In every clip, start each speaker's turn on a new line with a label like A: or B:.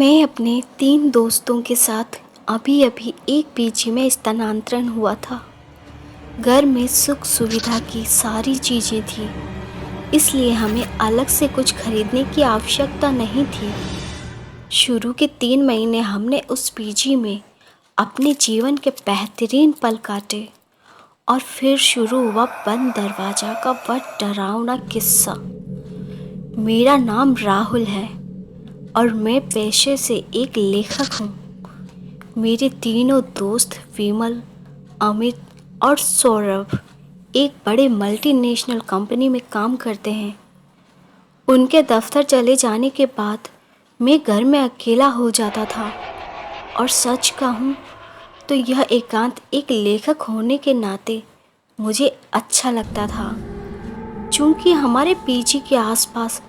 A: मैं अपने 3 दोस्तों के साथ अभी-अभी एक पीजी में स्थानांतरण हुआ था। घर में सुख सुविधा की सारी चीज़ें थी, इसलिए हमें अलग से कुछ खरीदने की आवश्यकता नहीं थी। शुरू के 3 महीने हमने उस पीजी में अपने जीवन के बेहतरीन पल काटे और फिर शुरू हुआ बंद दरवाज़ा का वह डरावना किस्सा। मेरा नाम राहुल है और मैं पेशे से एक लेखक हूँ। मेरे तीनों दोस्त विमल, अमित और सौरभ एक बड़े मल्टीनेशनल कंपनी में काम करते हैं। उनके दफ्तर चले जाने के बाद मैं घर में अकेला हो जाता था और सच कहूँ तो यह एकांत एक लेखक होने के नाते मुझे अच्छा लगता था। चूँकि हमारे पीजी के आसपास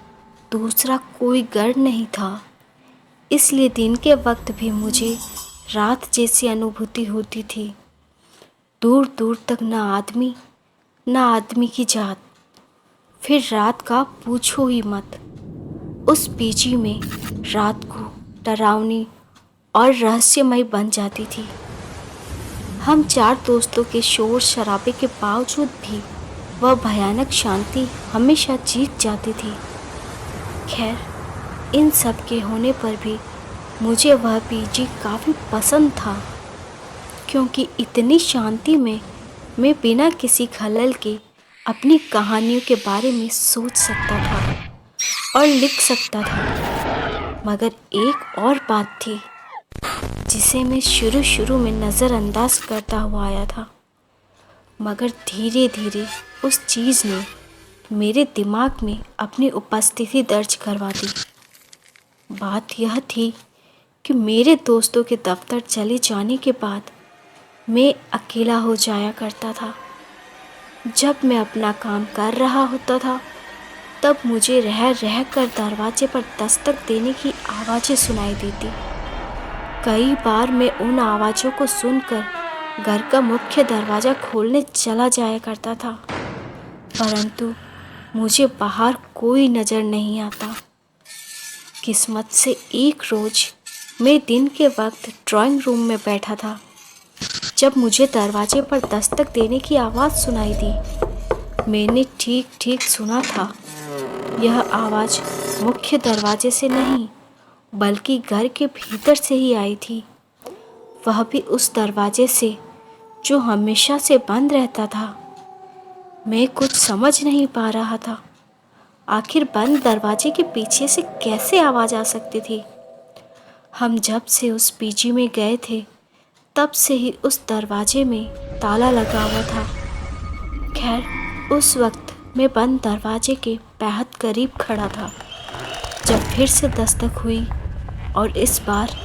A: दूसरा कोई घर नहीं था, इसलिए दिन के वक्त भी मुझे रात जैसी अनुभूति होती थी। दूर दूर तक न आदमी की जात। फिर रात का पूछो ही मत। उस पीजी में रात को डरावनी और रहस्यमय बन जाती थी। हम 4 दोस्तों के शोर शराबे के बावजूद भी वह भयानक शांति हमेशा जीत जाती थी। खैर, इन सब के होने पर भी मुझे वह पीजी काफ़ी पसंद था, क्योंकि इतनी शांति में मैं बिना किसी खलल के अपनी कहानियों के बारे में सोच सकता था और लिख सकता था। मगर एक और बात थी जिसे मैं शुरू में नज़रअंदाज करता हुआ आया था, मगर धीरे धीरे उस चीज़ ने मेरे दिमाग में अपनी उपस्थिति दर्ज करवा दी। बात यह थी कि मेरे दोस्तों के दफ्तर चले जाने के बाद मैं अकेला हो जाया करता था। जब मैं अपना काम कर रहा होता था, तब मुझे रह कर दरवाजे पर दस्तक देने की आवाज़ें सुनाई देती। कई बार मैं उन आवाज़ों को सुनकर घर का मुख्य दरवाज़ा खोलने चला जाया करता था, परंतु मुझे बाहर कोई नज़र नहीं आता। किस्मत से एक रोज़ मैं दिन के वक्त ड्राइंग रूम में बैठा था, जब मुझे दरवाजे पर दस्तक देने की आवाज़ सुनाई दी। मैंने ठीक सुना था। यह आवाज़ मुख्य दरवाजे से नहीं, बल्कि घर के भीतर से ही आई थी। वह भी उस दरवाजे से जो हमेशा से बंद रहता था। मैं कुछ समझ नहीं पा रहा था। आखिर बंद दरवाजे के पीछे से कैसे आवाज़ आ सकती थी? हम जब से उस पीजी में गए थे, तब से ही उस दरवाजे में ताला लगा हुआ था। खैर, उस वक्त मैं बंद दरवाजे के बेहद करीब खड़ा था, जब फिर से दस्तक हुई और इस बार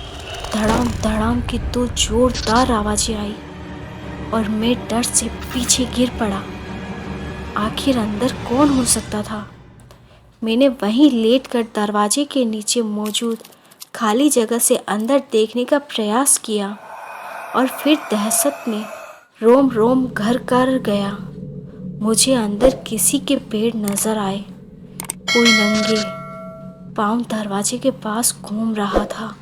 A: धड़ाम धड़ाम की 2 जोरदार आवाज़ें आई और मैं डर से पीछे गिर पड़ा। आखिर अंदर कौन हो सकता था? मैंने वहीं लेटकर दरवाजे के नीचे मौजूद खाली जगह से अंदर देखने का प्रयास किया और फिर दहशत में रोम रोम घर कर गया। मुझे अंदर किसी के पैर नजर आए। कोई नंगे पांव दरवाजे के पास घूम रहा था।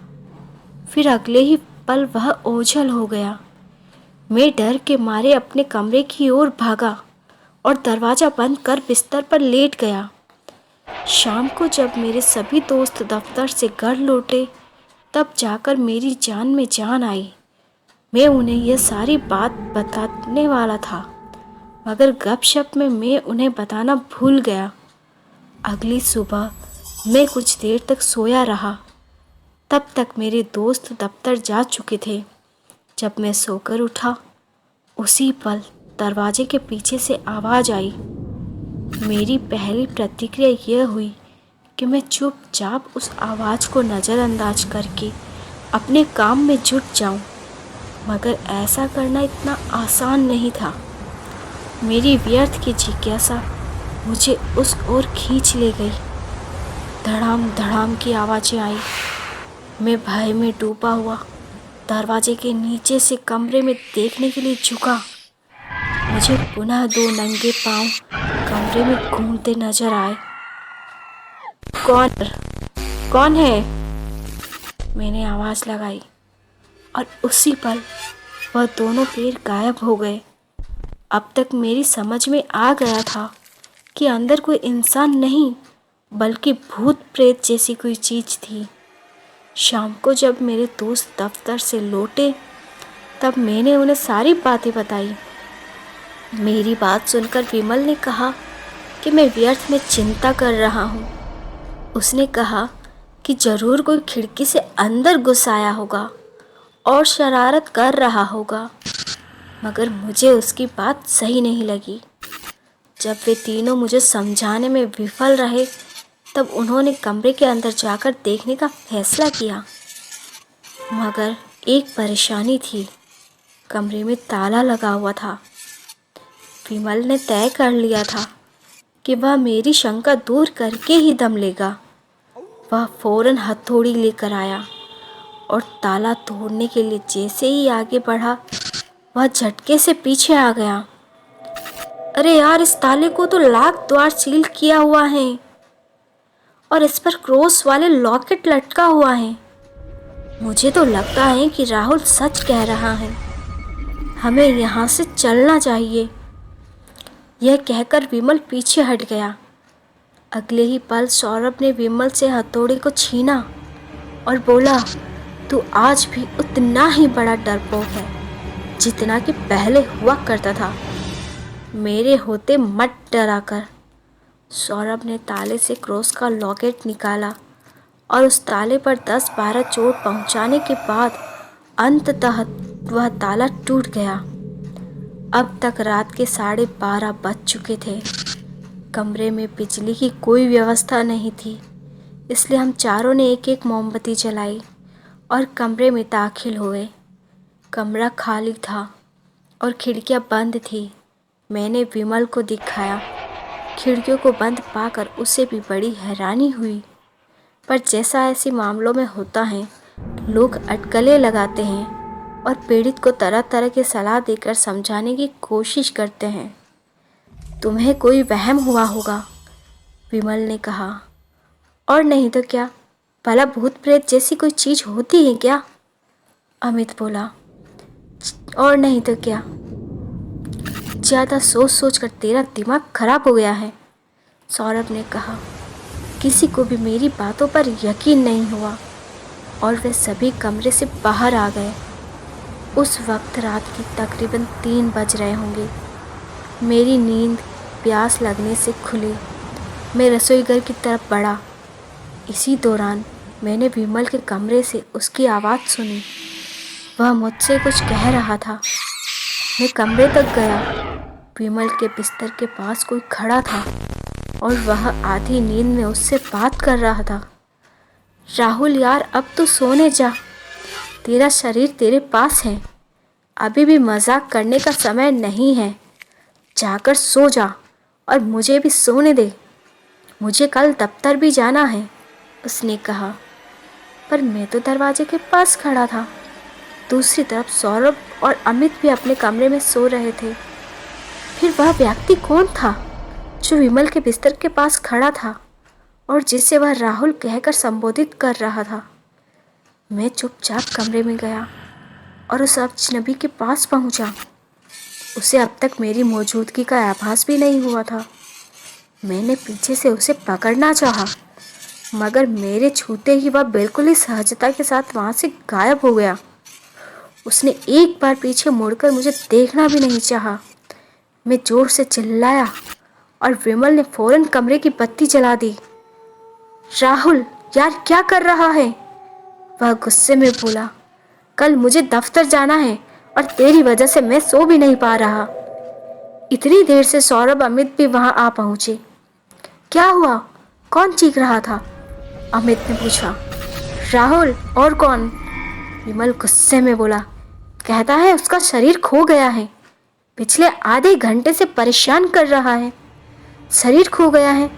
A: फिर अगले ही पल वह ओझल हो गया। मैं डर के मारे अपने कमरे की ओर भागा और दरवाज़ा बंद कर बिस्तर पर लेट गया। शाम को जब मेरे सभी दोस्त दफ्तर से घर लौटे, तब जाकर मेरी जान में जान आई। मैं उन्हें यह सारी बात बताने वाला था, मगर गपशप में मैं उन्हें बताना भूल गया। अगली सुबह मैं कुछ देर तक सोया रहा। तब तक मेरे दोस्त दफ्तर जा चुके थे। जब मैं सोकर उठा, उसी पल दरवाजे के पीछे से आवाज़ आई। मेरी पहली प्रतिक्रिया यह हुई कि मैं चुपचाप उस आवाज़ को नज़रअंदाज करके अपने काम में जुट जाऊं, मगर ऐसा करना इतना आसान नहीं था। मेरी व्यर्थ की जिज्ञासा मुझे उस ओर खींच ले गई। धड़ाम धड़ाम की आवाज़ें आई। मैं भय में डूबा हुआ दरवाजे के नीचे से कमरे में देखने के लिए झुका। मुझे पुनः 2 नंगे पांव कमरे में घूमते नजर आए। कौन है? मैंने आवाज़ लगाई और उसी पल वह दोनों पैर गायब हो गए। अब तक मेरी समझ में आ गया था कि अंदर कोई इंसान नहीं बल्कि भूत प्रेत जैसी कोई चीज़ थी। शाम को जब मेरे दोस्त दफ्तर से लौटे तब मैंने उन्हें सारी बातें बताई। मेरी बात सुनकर विमल ने कहा कि मैं व्यर्थ में चिंता कर रहा हूँ। उसने कहा कि ज़रूर कोई खिड़की से अंदर घुस आया होगा और शरारत कर रहा होगा, मगर मुझे उसकी बात सही नहीं लगी। जब वे तीनों मुझे समझाने में विफल रहे तब उन्होंने कमरे के अंदर जाकर देखने का फैसला किया। मगर एक परेशानी थी, कमरे में ताला लगा हुआ था। विमल ने तय कर लिया था कि वह मेरी शंका दूर करके ही दम लेगा। वह फौरन हथौड़ी लेकर आया और ताला तोड़ने के लिए जैसे ही आगे बढ़ा वह झटके से पीछे आ गया। अरे यार, इस ताले को तो लाख द्वार सील किया हुआ है और इस पर क्रॉस वाले लॉकेट लटका हुआ है। मुझे तो लगता है कि राहुल सच कह रहा है, हमें यहाँ से चलना चाहिए। यह कहकर विमल पीछे हट गया। अगले ही पल सौरभ ने विमल से हथौड़ी को छीना और बोला, तू आज भी उतना ही बड़ा डरपोक है जितना कि पहले हुआ करता था। मेरे होते मत डरा कर। सौरभ ने ताले से क्रॉस का लॉकेट निकाला और उस ताले पर 10-12 चोट पहुंचाने के बाद अंततः वह ताला टूट गया। अब तक रात के 12:30 बज चुके थे। कमरे में बिजली की कोई व्यवस्था नहीं थी, इसलिए हम चारों ने एक एक मोमबत्ती जलाई और कमरे में दाखिल हुए। कमरा खाली था और खिड़कियां बंद थी। मैंने विमल को दिखाया। खिड़कियों को बंद पाकर उसे भी बड़ी हैरानी हुई, पर जैसा ऐसे मामलों में होता है, लोग अटकलें लगाते हैं और पीड़ित को तरह तरह की सलाह देकर समझाने की कोशिश करते हैं। तुम्हें कोई वहम हुआ होगा, विमल ने कहा। और नहीं तो क्या, भला भूत प्रेत जैसी कोई चीज़ होती है क्या? अमित बोला। और नहीं तो क्या, ज़्यादा सोच सोच कर तेरा दिमाग खराब हो गया है, सौरभ ने कहा। किसी को भी मेरी बातों पर यकीन नहीं हुआ और वे सभी कमरे से बाहर आ गए। उस वक्त रात के तकरीबन 3 बज रहे होंगे। मेरी नींद प्यास लगने से खुली। मैं रसोई घर की तरफ बढ़ा। इसी दौरान मैंने विमल के कमरे से उसकी आवाज़ सुनी। वह मुझसे कुछ कह रहा था। मैं कमरे तक गया। विमल के बिस्तर के पास कोई खड़ा था और वह आधी नींद में उससे बात कर रहा था। राहुल यार, अब तो सोने जा, तेरा शरीर तेरे पास है, अभी भी मजाक करने का समय नहीं है। जाकर सो जा और मुझे भी सोने दे, मुझे कल दफ्तर भी जाना है, उसने कहा। पर मैं तो दरवाजे के पास खड़ा था। दूसरी तरफ सौरभ और अमित भी अपने कमरे में सो रहे थे। फिर वह व्यक्ति कौन था जो विमल के बिस्तर के पास खड़ा था और जिसे वह राहुल कहकर संबोधित कर रहा था? मैं चुपचाप कमरे में गया और उस अजनबी के पास पहुंचा। उसे अब तक मेरी मौजूदगी का आभास भी नहीं हुआ था। मैंने पीछे से उसे पकड़ना चाहा, मगर मेरे छूते ही वह बिल्कुल ही सहजता के साथ वहाँ से गायब हो गया। उसने एक बार पीछे मुड़कर मुझे देखना भी नहीं चाहा। मैं जोर से चिल्लाया और विमल ने फौरन कमरे की बत्ती जला दी। राहुल यार, क्या कर रहा है? वह गुस्से में बोला। कल मुझे दफ्तर जाना है और तेरी वजह से मैं सो भी नहीं पा रहा। इतनी देर से सौरभ अमित भी वहां आ पहुंचे। क्या हुआ? कौन चीख रहा था? अमित ने पूछा। राहुल, और कौन? विमल गुस्से में बोला। कहता है उसका शरीर खो गया है, पिछले आधे घंटे से परेशान कर रहा है। शरीर खो गया है?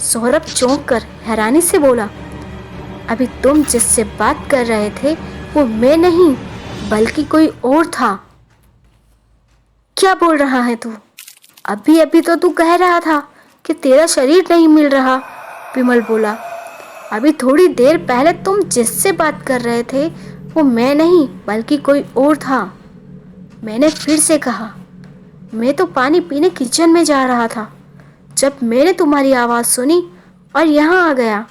A: सौरभ चौंक कर हैरानी से बोला। अभी तुम जिससे बात कर रहे थे वो मैं नहीं बल्कि कोई और था। क्या बोल रहा है तू? अभी अभी तो तू कह रहा था कि तेरा शरीर नहीं मिल रहा, विमल बोला। अभी थोड़ी देर पहले तुम जिससे बात कर रहे थे वो मैं नहीं बल्कि कोई और था। मैंने फिर से कहा, मैं तो पानी पीने किचन में जा रहा था जब मैंने तुम्हारी आवाज़ सुनी और यहाँ आ गया।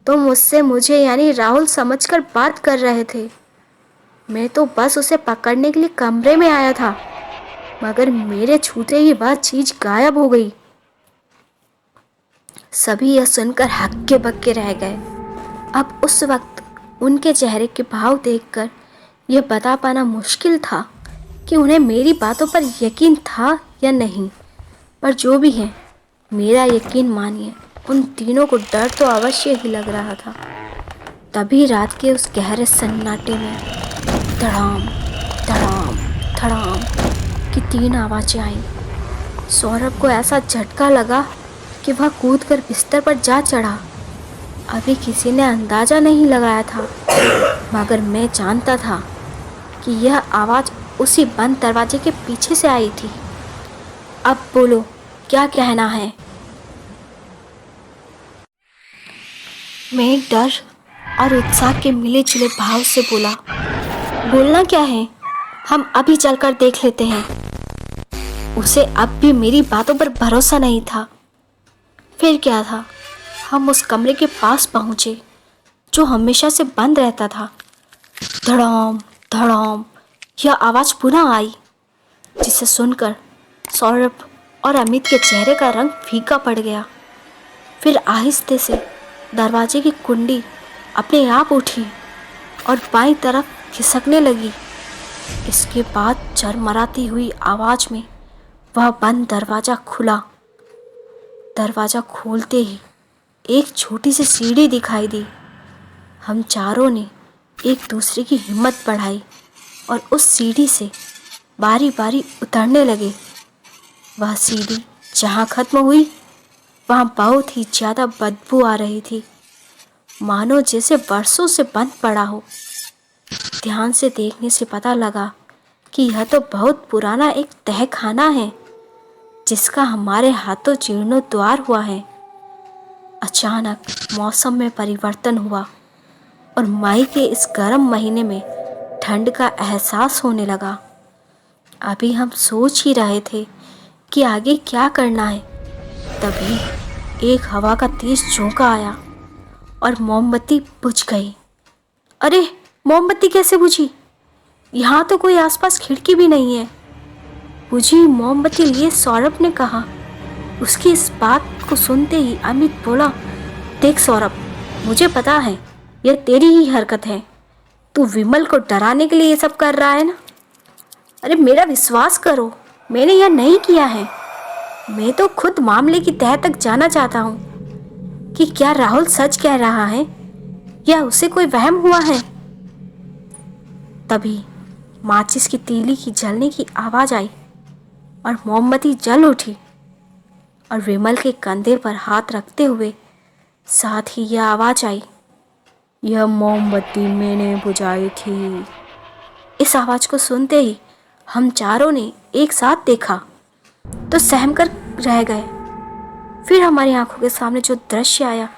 A: तुम मुझसे मुझे यानी राहुल समझकर बात कर रहे थे। मैं तो बस उसे पकड़ने के लिए कमरे में आया था, मगर मेरे छूते ही वह चीज गायब हो गई। सभी यह सुनकर हक्के बक्के रह गए। अब उस वक्त उनके चेहरे के भाव देखकर यह बता पाना मुश्किल था कि उन्हें मेरी बातों पर यकीन था या नहीं, पर जो भी है मेरा यकीन मानिए, उन तीनों को डर तो अवश्य ही लग रहा था। तभी रात के उस गहरे सन्नाटे में धड़ाम धड़ाम धड़ाम की 3 आवाज़ें आईं। सौरभ को ऐसा झटका लगा कि वह कूदकर बिस्तर पर जा चढ़ा। अभी किसी ने अंदाज़ा नहीं लगाया था, मगर मैं जानता था कि यह आवाज़ उसी बंद दरवाजे के पीछे से आई थी। अब बोलो, क्या कहना है? मैं डर और उत्साह के मिले जुले भाव से बोला, बोलना क्या है, हम अभी चलकर देख लेते हैं। उसे अब भी मेरी बातों पर भरोसा नहीं था। फिर क्या था, हम उस कमरे के पास पहुँचे जो हमेशा से बंद रहता था। धड़ाम धड़ाम यह आवाज़ पुनः आई, जिसे सुनकर सौरभ और अमित के चेहरे का रंग फीका पड़ गया। फिर आहिस्ते से दरवाजे की कुंडी अपने आप उठी और बाईं तरफ खिसकने लगी। इसके बाद झरमराती हुई आवाज़ में वह बंद दरवाज़ा खुला। दरवाज़ा खोलते ही एक छोटी सी सीढ़ी दिखाई दी। हम चारों ने एक दूसरे की हिम्मत बढ़ाई और उस सीढ़ी से बारी बारी उतरने लगे। वह सीढ़ी जहाँ ख़त्म हुई वहाँ बहुत ही ज़्यादा बदबू आ रही थी, मानो जैसे वर्षों से बंद पड़ा हो। ध्यान से देखने से पता लगा कि यह तो बहुत पुराना एक तहखाना है, जिसका हमारे हाथों जीर्णोद्धार हुआ है। अचानक मौसम में परिवर्तन हुआ और मई के इस गर्म महीने में ठंड का एहसास होने लगा। अभी हम सोच ही रहे थे कि आगे क्या करना है, तभी एक हवा का तेज झोंका आया और मोमबत्ती बुझ गई। अरे, मोमबत्ती कैसे बुझी? यहाँ तो कोई आसपास खिड़की भी नहीं है। बुझी मोमबत्ती लिए सौरभ ने कहा। उसकी इस बात को सुनते ही अमित बोला, देख सौरभ, मुझे पता है यह तेरी ही हरकत है। तू विमल को डराने के लिए ये सब कर रहा है ना? अरे मेरा विश्वास करो, मैंने यह नहीं किया है। मैं तो खुद मामले की तह तक जाना चाहता हूँ कि क्या राहुल सच कह रहा है या उसे कोई वहम हुआ है। तभी माचिस की तीली की जलने की आवाज़ आई और मोमबत्ती जल उठी और विमल के कंधे पर हाथ रखते हुए साथ ही यह आवाज़ आई, यह मोमबत्ती मैंने बुझाई थी। इस आवाज़ को सुनते ही हम चारों ने एक साथ देखा तो सहम कर रह गए। फिर हमारी आंखों के सामने जो दृश्य आया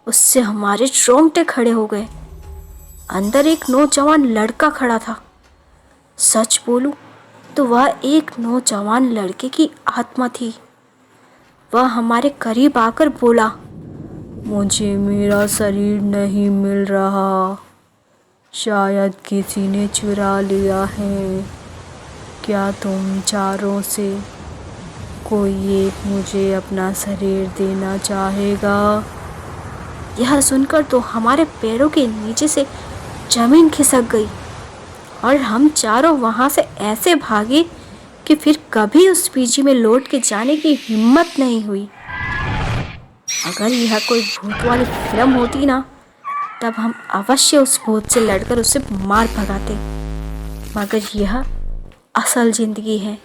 A: उससे हमारे रोंगटे खड़े हो गए। अंदर एक नौजवान लड़का खड़ा था। सच बोलूं तो वह एक नौजवान लड़के की आत्मा थी। वह हमारे करीब आकर बोला, मुझे मेरा शरीर नहीं मिल रहा, शायद किसी ने चुरा लिया है। क्या तुम चारों से कोई एक मुझे अपना शरीर देना चाहेगा? यह सुनकर तो हमारे पैरों के नीचे से जमीन खिसक गई और हम चारों वहाँ से ऐसे भागे कि फिर कभी उस पीजी में लौट के जाने की हिम्मत नहीं हुई। अगर यह कोई भूत वाली फिल्म होती ना, तब हम अवश्य उस भूत से लड़कर उसे मार भगाते, मगर यह असल जिंदगी है।